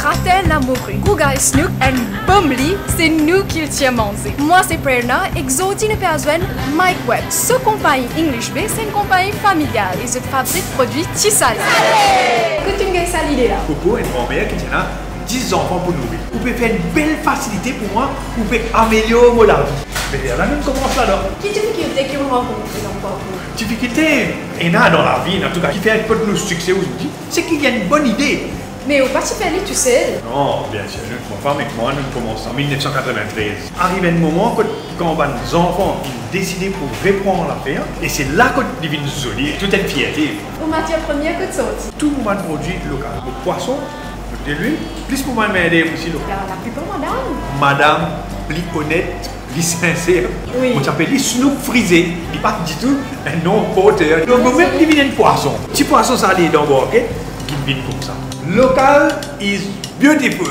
gratin la mourue. Gouga et Snook and Bumli, c'est nous qui le tient manger. Moi c'est Prerna, exotique ne perçoit Mike Webb. Ce compagnie English B, c'est une compagnie familiale et je fabrique produits Tisali. Que tu me gagnes ça l'idée là? Coco et une grand-mère qui tient là 10 enfants pour nourrir. Vous pouvez faire une belle facilité pour moi, vous pouvez améliorer mon la vie. Mais là, même commence là, là. Quelle difficulté que vous rencontrez dans le parcours? Difficulté, il y en a dans la vie, en tout cas, qui fait un peu de nos succès aujourd'hui, c'est qu'il y a une bonne idée. Mais au parti faire tu sais. Non, bien sûr, mon femme et moi, nous commençons en 1993. Arrive un moment quand les enfants décident pour reprendre l'affaire, et c'est là que devient joli, toute une fierté. Aux matières premières que tu sortis. Tout le monde produit local. Le poisson, de l'huile, plus pour m'aider aussi local. Alors, la plupart, madame. Madame, plus honnête, plus sincère. Oui. On s'appelle les Snook frisés. Il n'est pas du tout un nom porteur. Donc, même il vient de poisson. Petit poisson salé dans le ok? Qui vient comme ça. Local is beautiful.